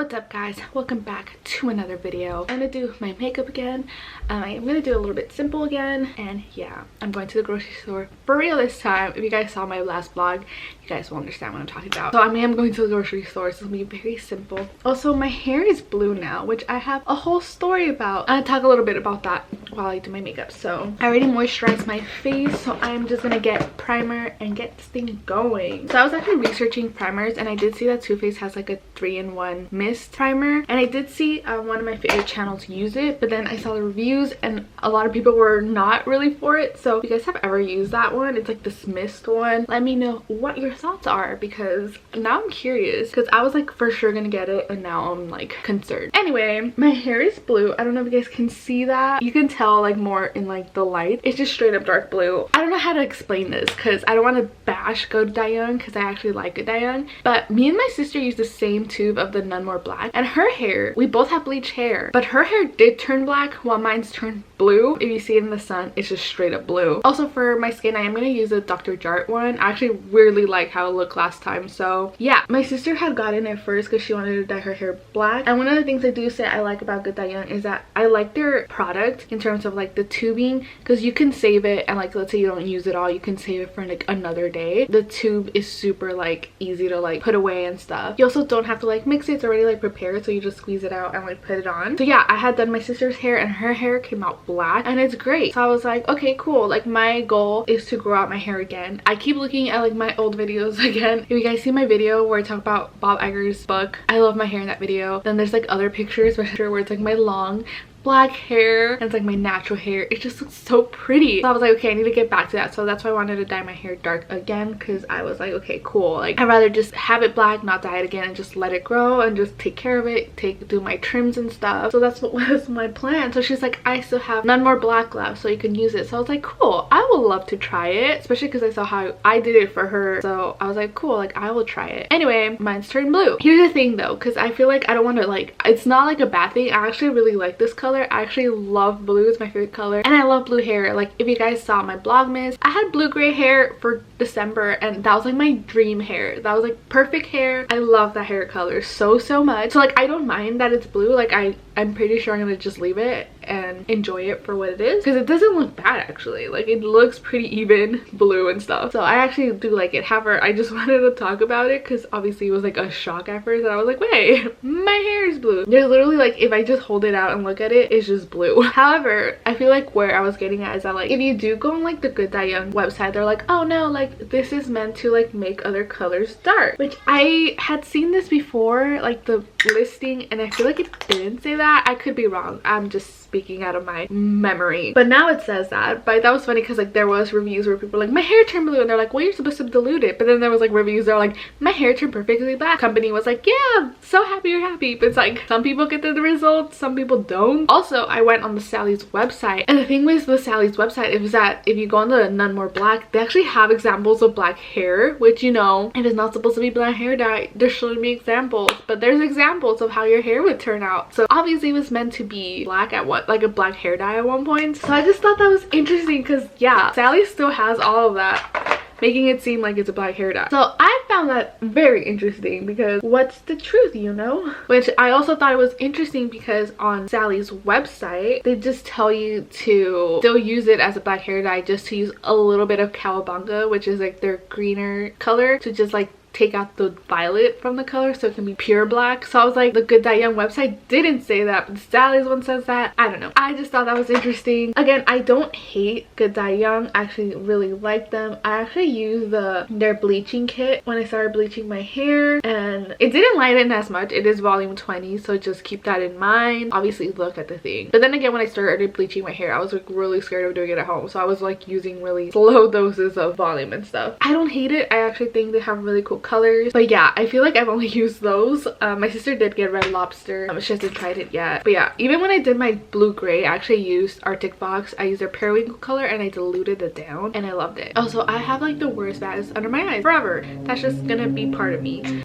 What's up guys, welcome back to another video. I'm gonna do my makeup again. I'm gonna do it a little bit simple again, and yeah, I'm going to the grocery store for real this time. If you guys saw my last vlog, you guys will understand what I'm talking about. So I am going to the grocery store, so it's gonna be very simple. Also, my hair is blue now, which I have a whole story about. I'll talk a little bit about that while I do my makeup. So I already moisturized my face, so I'm just gonna get primer and get this thing going. So I was actually researching primers, and I did see that Too Faced has like a 3-in-1 mist primer, and I did see one of my favorite channels use it, but then I saw the reviews and a lot of people were not really for it. So if you guys have ever used that one, it's like this mist one, let me know what your thoughts are, because now I'm curious, because I was like for sure gonna get it and now I'm like concerned. Anyway, my hair is blue. I don't know if you guys can see that. You can tell like more in like the light. It's just straight up dark blue. I don't know how to explain this because I don't want to bash Go Young, because I actually like Go Young, but me and my sister use the same tube of the None More Black, and her hair, we both have bleach hair, but her hair did turn black while mine's turned blue. If you see it in the sun, it's just straight up blue. Also for my skin, I am going to use a Dr. Jart one. I actually really like how it looked last time. So yeah, my sister had gotten it first because she wanted to dye her hair black, and one of the things I do say I like about Go Young is that I like their product in terms of like the tubing, because you can save it, and like let's say you don't use it all, you can save it for like another day. The tube is super like easy to like put away and stuff. You also don't have to like mix it, it's already like prepared, so you just squeeze it out and like put it on. So yeah, I had done my sister's hair and her hair came out black and it's great. So I was like, okay, cool. Like my goal is to grow out my hair again. I keep looking at like my old videos again. If you guys see my video where I talk about Bob Iger's book, I love my hair in that video. Then there's like other pictures where it's like my long black hair and it's like my natural hair. It just looks so pretty. So I was like, okay, I need to get back to that. So that's why I wanted to dye my hair dark again, because I was like, okay, cool. Like I'd rather just have it black, not dye it again, and just let it grow and just take care of it, do my trims and stuff. So that's what was my plan. So she's like, I still have None More Black left, so you can use it. So I was like, cool, I would love to try it, especially because I saw how I did it for her. So I was like, cool, like I will try it. Anyway, mine's turned blue. Here's the thing though, because I feel like I don't want to, like, it's not like a bad thing. I actually really like this color. I actually love blue. It's my favorite color, and I love blue hair. Like if you guys saw my Vlogmas, I had blue gray hair for December, and that was like my dream hair. That was like perfect hair. I love that hair color so much. So like I don't mind that it's blue. Like I'm pretty sure I'm gonna just leave it and enjoy it for what it is, because it doesn't look bad actually. Like it looks pretty even blue and stuff. So I actually do like it. However, I just wanted to talk about it because obviously it was like a shock at first, and I was like, wait, my hair is blue. There's literally like, if I just hold it out and look at it, it's just blue. However, I feel like where I was getting at is that like if you do go on like the Go Young website, they're like, oh no, like this is meant to like make other colors dark, which I had seen this before, like the listing, and I feel like it didn't say that. I could be wrong. I'm just speaking out of my memory, but now it says that. But that was funny because like there was reviews where people were like, my hair turned blue, and they're like, well, you're supposed to dilute it. But then there was like reviews that are like, my hair turned perfectly black. Company was like, yeah, so happy you're happy. But it's like some people get the results, some people don't. Also, I went on the Sally's website, and the thing with the Sally's website is that if you go on the None More Black, they actually have examples of black hair, which, you know, if it's not supposed to be black hair dye, there shouldn't be examples, but there's examples of how your hair would turn out. So obviously it was meant to be black at what, like a black hair dye at one point. So I just thought that was interesting because yeah, Sally still has all of that, making it seem like it's a black hair dye. So I found that very interesting, because what's the truth, you know? Which I also thought it was interesting because on Sally's website, they just tell you to still use it as a black hair dye, just to use a little bit of cowabunga, which is like their greener color, to just like take out the violet from the color so it can be pure black. So I was like, the Go Young website didn't say that, but Sally's one says that. I don't know. I just thought that was interesting. Again, I don't hate Go Young. I actually really like them. I actually used their bleaching kit when I started bleaching my hair, and it didn't lighten as much. It is volume 20, so just keep that in mind. Obviously look at the thing. But then again, when I started bleaching my hair, I was like really scared of doing it at home, so I was like using really slow doses of volume and stuff. I don't hate it. I actually think they have really cool colors, but yeah, I feel like I've only used those. My sister did get Red Lobster. She hasn't tried it yet, but yeah, even when I did my blue gray, I actually used Arctic Fox. I used their periwinkle color and I diluted it down, and I loved it. Also, I have like the worst bags under my eyes forever. That's just gonna be part of me.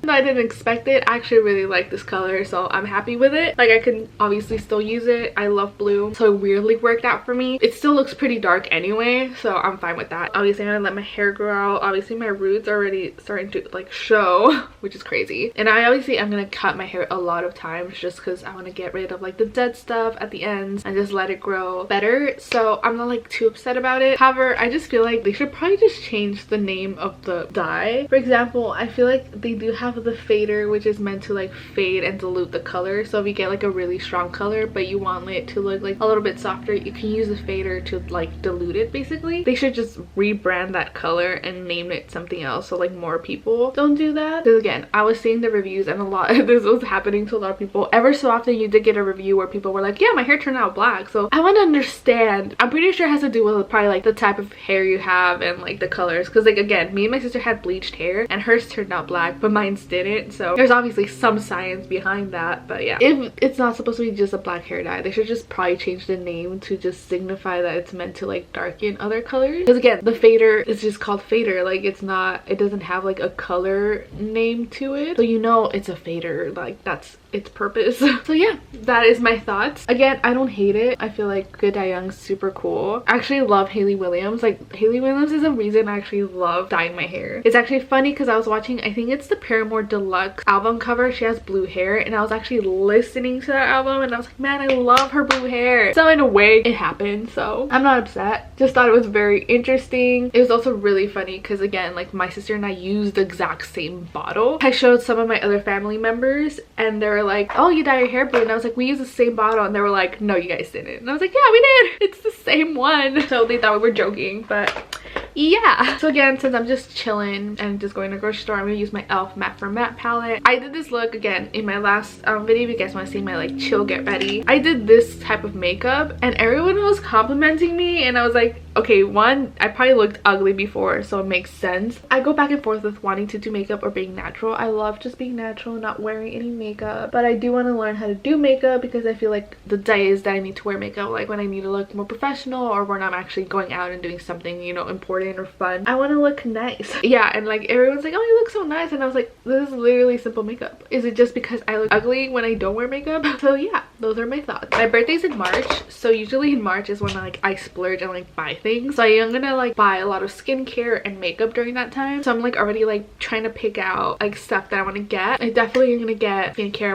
I didn't expect it. I actually really like this color, so I'm happy with it. Like I can obviously still use it. I love blue, so it weirdly worked out for me. It still looks pretty dark anyway, so I'm fine with that. Obviously I'm gonna let my hair grow out. Obviously my roots are already starting to like show, which is crazy. And I obviously am gonna cut my hair a lot of times just because I want to get rid of like the dead stuff at the ends and just let it grow better. So I'm not like too upset about it. However, I just feel like they should probably just change the name of the dye. For example, I feel like they do have the fader, which is meant to like fade and dilute the color. So if you get like a really strong color but you want it to look like a little bit softer, you can use the fader to like dilute it. Basically they should just rebrand that color and name it something else so like more people don't do that. Because again, I was seeing the reviews and a lot this was happening to a lot of people. Ever so often you did get a review where people were like, yeah, my hair turned out black. So I want to understand. I'm pretty sure it has to do with probably like the type of hair you have and like the colors, because like again, me and my sister had bleached hair and hers turned out black but mine's didn't. So there's obviously some science behind that. But yeah, if it's not supposed to be just a black hair dye, they should just probably change the name to just signify that it's meant to like darken other colors. Because again, the fader is just called fader. Like it's not, it doesn't have like a color name to it, so you know it's a fader. Like that's its purpose. So yeah, that is my thoughts. Again, I don't hate it. I feel like Good Dye Young's super cool. I actually love Hayley Williams. Like Hayley Williams is a reason I actually love dyeing my hair. It's actually funny because I was watching, I think it's the Paramore Deluxe album cover. She has blue hair and I was actually listening to that album and I was like, man, I love her blue hair. So in a way it happened, so I'm not upset. Just thought it was very interesting. It was also really funny because again, like my sister and I used the exact same bottle. I showed some of my other family members and they were like, oh, you dye your hair blue, and I was like, we use the same bottle, and they were like, no, you guys didn't. And I was like, yeah, we did, it's the same one. So they thought we were joking, but yeah. So again, since I'm just chilling and just going to the grocery store, I'm gonna use my e.l.f. matte for matte palette. I did this look again in my last video. If you guys want to see my like chill get ready, I did this type of makeup and everyone was complimenting me and I was like, okay, one, I probably looked ugly before, so it makes sense. I go back and forth with wanting to do makeup or being natural. I love just being natural, not wearing any makeup, but I do want to learn how to do makeup because I feel like the days that I need to wear makeup, like when I need to look more professional or when I'm actually going out and doing something, you know, important or fun, I want to look nice. Yeah, and like everyone's like, oh, you look so nice, and I was like, this is literally simple makeup. Is it just because I look ugly when I don't wear makeup? So yeah, those are my thoughts. My birthday's in March, so usually in March is when like I splurge and like buy things. So I am gonna like buy a lot of skincare and makeup during that time. So I'm like already like trying to pick out like stuff that I want to get. I definitely am gonna get skincare.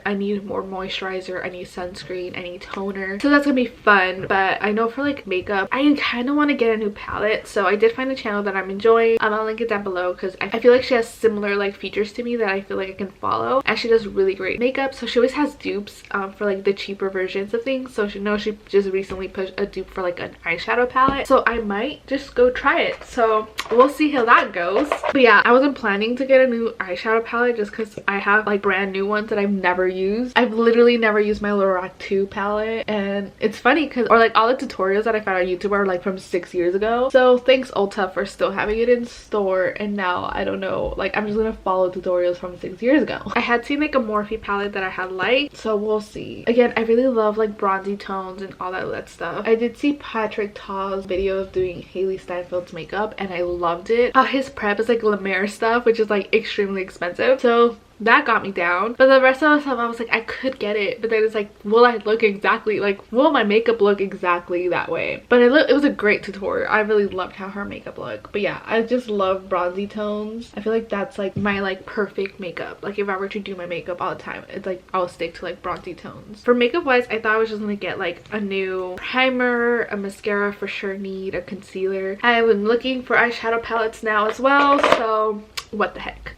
I need more moisturizer, I need sunscreen, I need toner, so that's gonna be fun. But I know for like makeup, I kind of want to get a new palette. So I did find a channel that I'm enjoying. I'll link it down below because I feel like she has similar like features to me that I feel like I can follow, and she does really great makeup. So she always has dupes for like the cheaper versions of things. So she just recently put a dupe for like an eyeshadow palette, so I might just go try it. So we'll see how that goes. But yeah, I wasn't planning to get a new eyeshadow palette just because I have like brand new ones that I've never used. I've literally never used my Lorac 2 palette, and it's funny because like all the tutorials that I found on YouTube are like from 6 years ago. So thanks Ulta for still having it in store, and now I don't know, like I'm just gonna follow tutorials from 6 years ago. I had seen like a Morphe palette that I had liked, so we'll see. Again, I really love like bronzy tones and all that stuff. I did see Patrick Ta's video of doing Haley Steinfeld's makeup and I loved it. His prep is like La Mer stuff, which is like extremely expensive, so that got me down. But the rest of the stuff, I was like, I could get it, but then it's like, will I look exactly like, will my makeup look exactly that way? But it was a great tutorial. I really loved how her makeup looked. But yeah, I just love bronzy tones. I feel like that's like my like perfect makeup. Like if I were to do my makeup all the time, it's like I'll stick to like bronzy tones. For makeup wise, I thought I was just gonna get like a new primer, a mascara for sure need, a concealer. I've been looking for eyeshadow palettes now as well, so what the heck.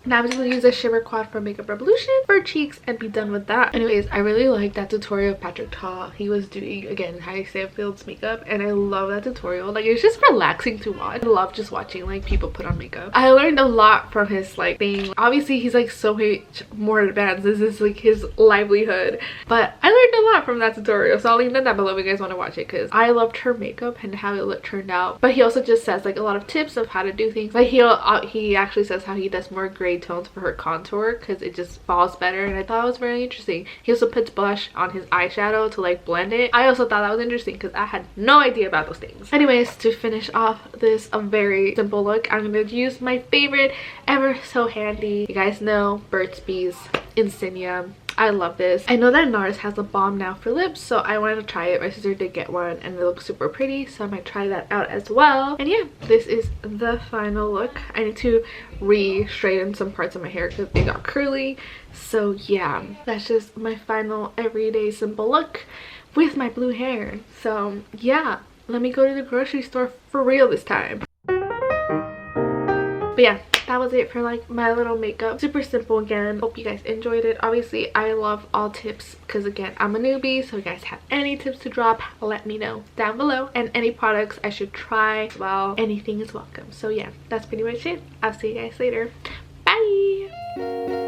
Now I'm just gonna use a shimmer quad from Makeup Revolution for cheeks and be done with that. Anyways, I really like that tutorial of Patrick Ta. He was doing again Haley Steinfeld's makeup, and I love that tutorial. Like it's just relaxing to watch. I love just watching like people put on makeup. I learned a lot from his like thing. Obviously he's like so much more advanced. This is like his livelihood, but I learned a lot from that tutorial, so I'll leave that down below if you guys want to watch it because I loved her makeup and how it turned out. But he also just says like a lot of tips of how to do things. Like he actually says how he does more grading gray tones for her contour because it just falls better, and I thought it was very interesting. He also puts blush on his eyeshadow to like blend it. I also thought that was interesting because I had no idea about those things. Anyways, to finish off this very simple look, I'm going to use my favorite ever so handy, you guys know, Burt's Bees Insignia. I love this. I know that NARS has a balm now for lips, so I wanted to try it. My sister did get one and it looks super pretty, so I might try that out as well. And yeah, this is the final look. I need to re-straighten some parts of my hair because they got curly. So yeah, that's just my final everyday simple look with my blue hair. So yeah, let me go to the grocery store for real this time. But yeah, that was it for like my little makeup. Super simple again. Hope you guys enjoyed it. Obviously, I love all tips because again, I'm a newbie, so if you guys have any tips to drop, let me know down below. And any products I should try as well, anything is welcome. So yeah, that's pretty much it. I'll see you guys later. Bye!